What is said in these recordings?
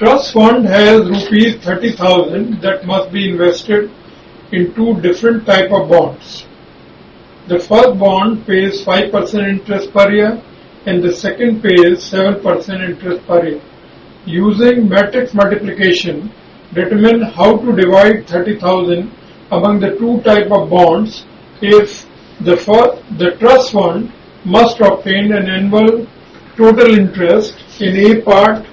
trust fund has rupees 30,000 that must be invested in two different type of bonds. The first bond pays 5% interest per year and the second pays 7% interest per year. Using matrix multiplication, determine how to divide 30,000 among the two type of bonds if the trust fund must obtain an annual total interest in A part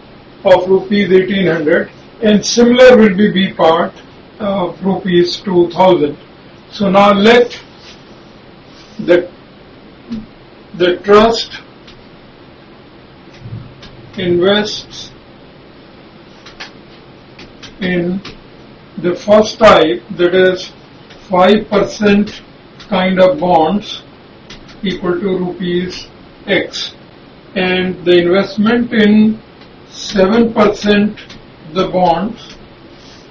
of rupees 1800 and similar will be B part of rupees 2000. So now let the trust invests in the first type, that is 5% kind of bonds equal to rupees X, and the investment in 7% the bonds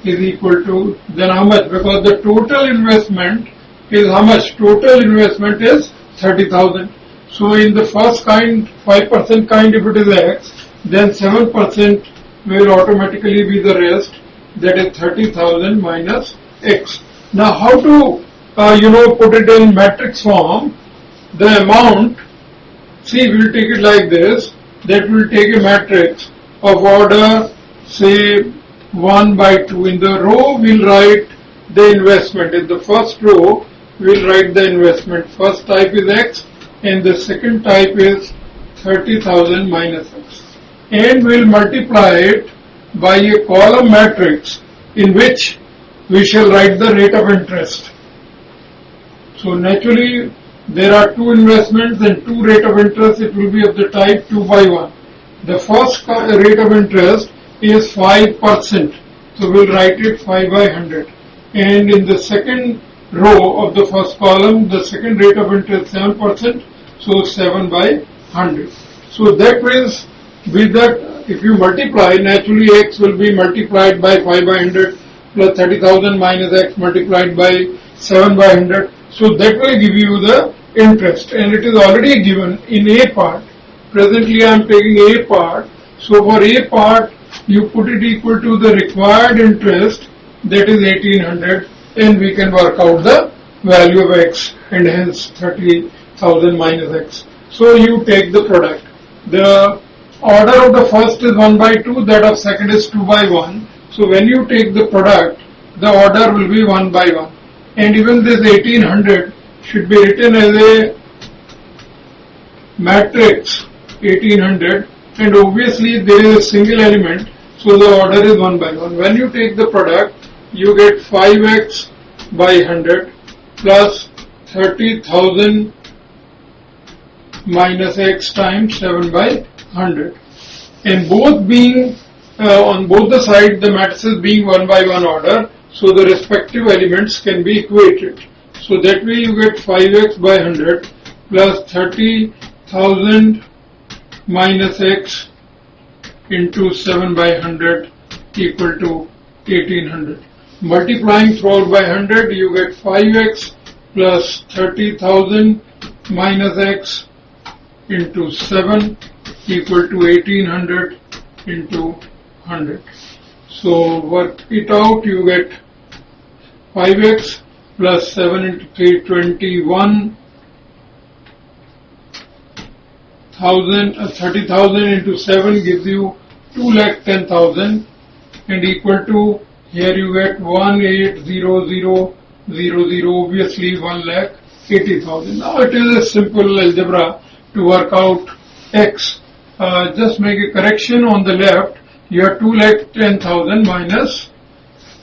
is equal to, then how much? Because the total investment is how much? Total investment is 30,000. So in the first kind, 5% kind, if it is X, then 7% will automatically be the rest, that is 30,000 minus X. Now how to put it in matrix form? The amount, see, we'll take it like this, that will take a matrix of order say 1 by 2. In the row we'll write the investment. In the first row we'll write the investment. First type is X and the second type is 30,000 minus X. And we'll multiply it by a column matrix in which we shall write the rate of interest. So naturally there are two investments and two rate of interest. It will be of the type 2 by 1. The first rate of interest is 5%. So we'll write it 5 by 100. And in the second row of the first column, the second rate of interest 7%. So 7 by 100. So that is, with that, if you multiply, naturally X will be multiplied by 5 by 100 plus 30,000 minus X multiplied by 7 by 100. So that will give you the interest, and it is already given in A part. Presently I am taking A part. So for A part, you put it equal to the required interest, that is 1800, and we can work out the value of X, and hence 30,000 minus X. So you take the product. The order of the first is 1 by 2, that of second is 2 by 1. So when you take the product, the order will be 1 by 1. And even this 1800 should be written as a matrix 1800, and obviously there is a single element, so the order is 1 by 1. When you take the product, you get 5x by 100 plus 30,000 minus x times 7 by 100. And both being on both the sides, the matrices being 1 by 1 order, so the respective elements can be equated. So that way you get 5x by 100 plus 30,000 minus x into 7 by 100 equal to 1800. Multiplying throughout by 100, you get 5x plus 30,000 minus x into 7 equal to 1800 into 100. So work it out, you get 5x plus 7 into 3, 21,000, 30,000 into 7 gives you 2,10,000, and equal to, here you get 180000, obviously 1,80,000. Now it is a simple algebra to work out x. Just make a correction on the left. You have 2,10,000 minus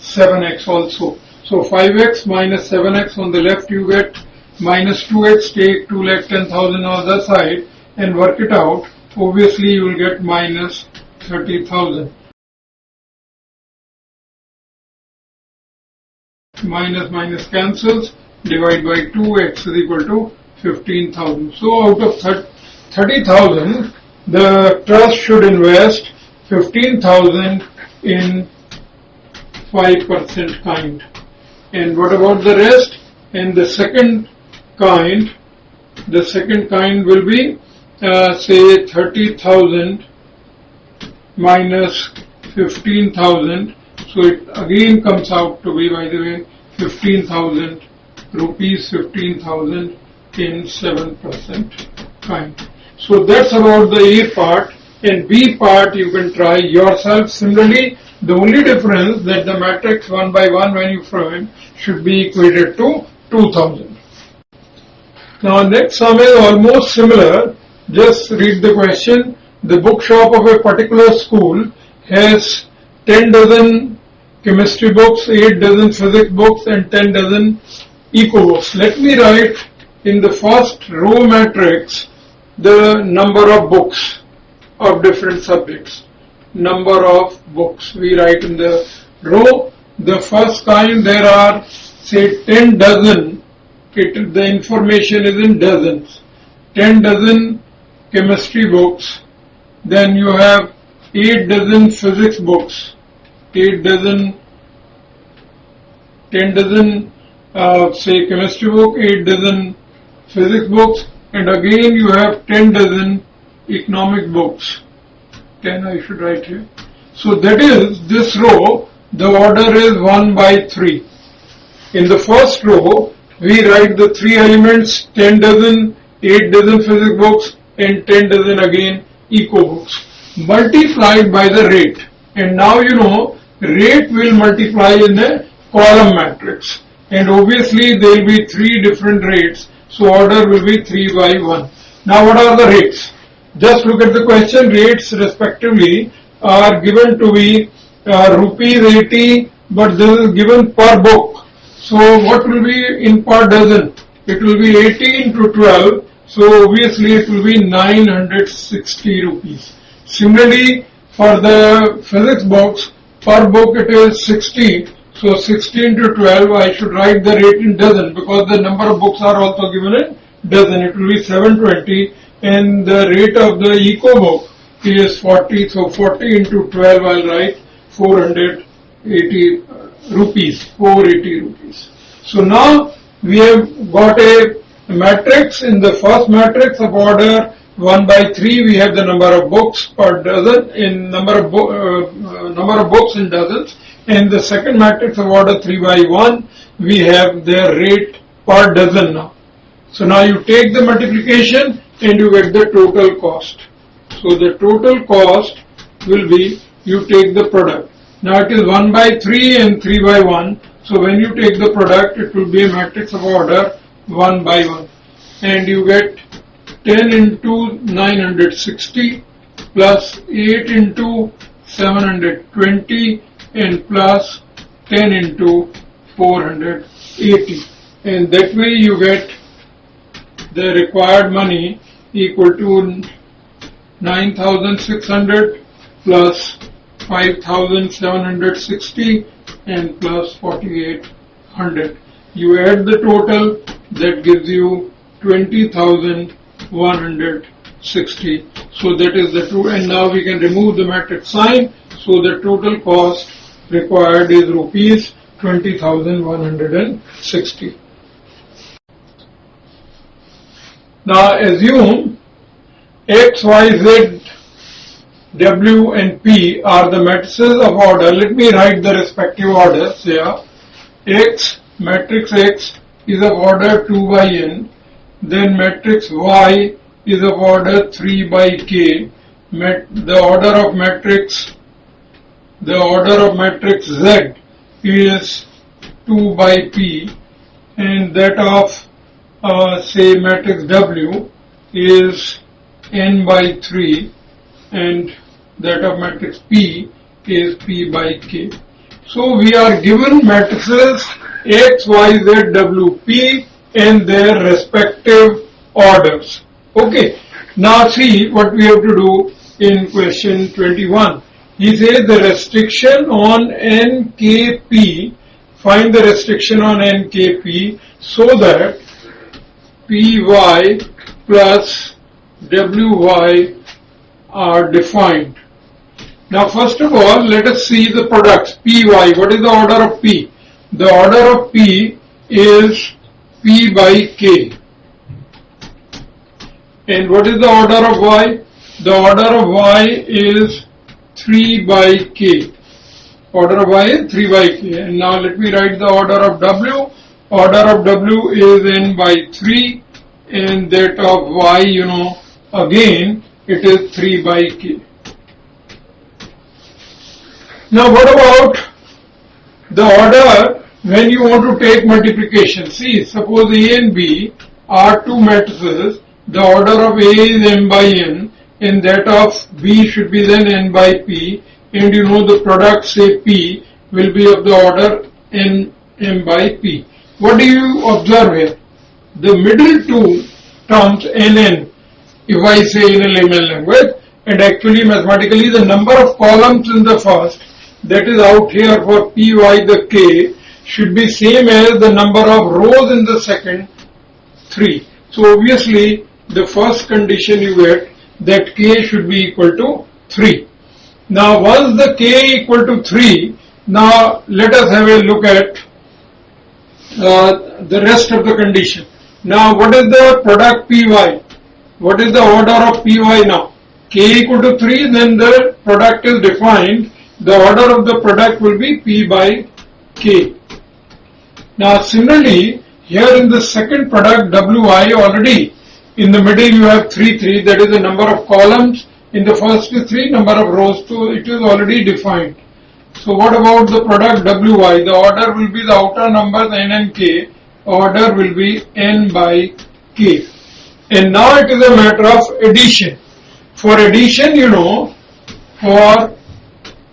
7x also. So 5x minus 7x on the left, you get minus 2x. Take 2,10,000 on the other side and work it out. Obviously you will get minus 30,000. Minus minus cancels, divide by 2x is equal to 15,000. So out of 30,000, the trust should invest 15,000 in 5% kind. And what about the rest? And the second kind will be say 30,000 minus 15,000. So it again comes out to be, by the way, 15,000 rupees, 15,000 in 7% kind. So that's about the A part, and B part you can try yourself. Similarly, the only difference that the matrix 1 by 1 when you find should be equated to 2000. Now next sum is almost similar. Just read the question. The bookshop of a particular school has 10 dozen chemistry books, 8 dozen physics books, and 10 dozen eco books. Let me write in the first row matrix the number of books of different subjects. Number of books we write in the row. The first kind, there are say 10 dozen. The information is in dozens. 10 dozen chemistry books. Then you have 8 dozen physics books. 10 dozen say chemistry book, 8 dozen physics books, and again you have 10 dozen economic books. 10 I should write here. So that is this row, the order is 1 by 3. In the first row, we write the 3 elements, 10 dozen, 8 dozen physics books, and 10 dozen again eco books, multiplied by the rate. And now you know, rate will multiply in a column matrix. And obviously there will be 3 different rates. So order will be 3 by 1. Now what are the rates? Just look at the question. Rates respectively are given to be rupees 80, but this is given per book. So what will be in per dozen? It will be 80 into 12. So obviously it will be 960 rupees. Similarly, for the physics box, per book it is 60. So 60 into 12, I should write the rate in dozen because the number of books are also given in dozen. It will be 720, and the rate of the eco book is 40. So 40 into 12, I'll write 480 rupees. 480 rupees. So now we have got a matrix. In the first matrix of order 1 by 3, we have the number of books per dozen in number of books in dozens. In the second matrix of order 3 by 1, we have their rate per dozen now. So now you take the multiplication and you get the total cost. So the total cost will be, you take the product. Now it is 1 by 3 and 3 by 1. So when you take the product, it will be a matrix of order 1 by 1. And you get 10 into 960 plus 8 into 720 and plus 10 into 480. And that way you get the required money equal to 9,600 plus 5,760 and plus 4,800. You add the total, that gives you 20,160. So that is the true, and now we can remove the matrix sign. So the total cost required is rupees 20,160. Now assume X, Y, Z, W and P are the matrices of order. Let me write the respective orders here. X, matrix X is of order 2 by N. Then matrix Y is of order 3 by K. The order of matrix Z is 2 by P, and that of say matrix W is N by 3, and that of matrix P is P by K. So we are given matrices X, Y, Z, W, P and their respective orders. Okay. Now see what we have to do in question 21. He says the restriction on NKP, find the restriction on NKP so that PY plus WY are defined. Now first of all, let us see the products. PY, what is the order of P? The order of P is P by K. And what is the order of Y? The order of Y is 3 by k. Order of y is 3 by k. And now let me write the order of w. Order of w is n by 3, and that of y, again it is 3 by k. Now what about the order when you want to take multiplication? See, suppose A and B are two matrices. The order of A is m by n, and that of B should be then n by p, and the product, say p, will be of the order n m by p. What do you observe here? The middle two terms nn, if I say in a layman language, and actually mathematically the number of columns in the first, that is out here for py the k, should be same as the number of rows in the second 3. So obviously the first condition you get that k should be equal to 3. Now once the k equal to 3, now let us have a look at the rest of the condition. Now what is the product py? What is the order of py now? K equal to 3, then the product is defined. The order of the product will be p by k. Now similarly, here in the second product wi, already in the middle you have 3, 3, that is the number of columns. In the first is 3, number of rows, so it is already defined. So what about the product wi? The order will be the outer numbers n and k. Order will be n by k. And now it is a matter of addition. For addition, for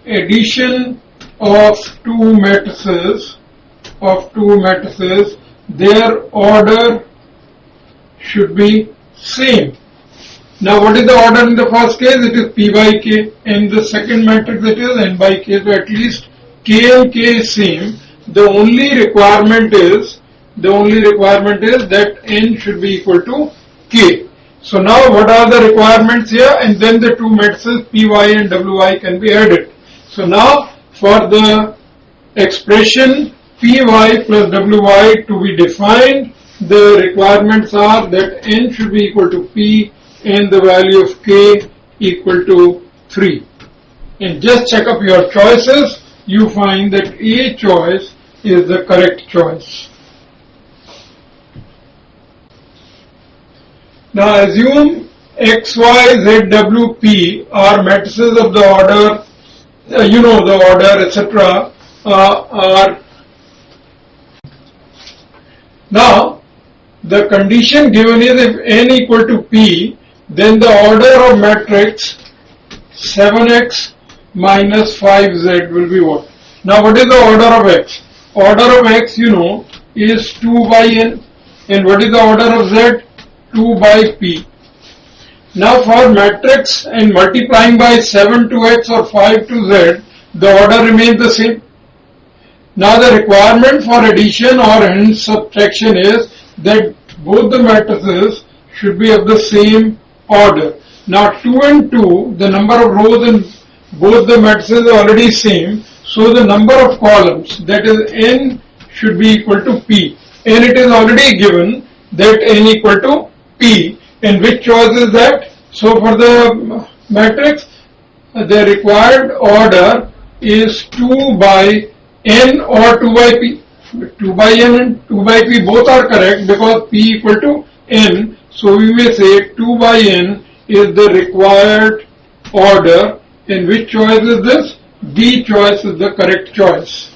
addition of two matrices, their order should be same. Now what is the order in the first case? It is p by k. In the second matrix it is n by k. So at least k and k is same. The only requirement is that n should be equal to k. So now what are the requirements here? And then the two matrices py and wi can be added. So now for the expression py plus wi to be defined, the requirements are that n should be equal to p and the value of k equal to 3. And just check up your choices. You find that A choice is the correct choice. Now assume x, y, z, w, p are matrices of the order, the order, etc. are. Now the condition given is if n equal to p, then the order of matrix 7x minus 5z will be what? Now what is the order of x? Order of x, is 2 by n. And what is the order of z? 2 by p. Now for matrix and multiplying by 7 to x or 5 to z, the order remains the same. Now the requirement for addition or hence subtraction is that both the matrices should be of the same order. Now 2 and 2, the number of rows in both the matrices is already same. So the number of columns, that is n, should be equal to p. And it is already given that n equal to p. And which choice is that? So for the matrix, the required order is 2 by n or 2 by p. 2 by n and 2 by p both are correct because p equal to n. So we may say 2 by n is the required order. And which choice is this? D choice is the correct choice.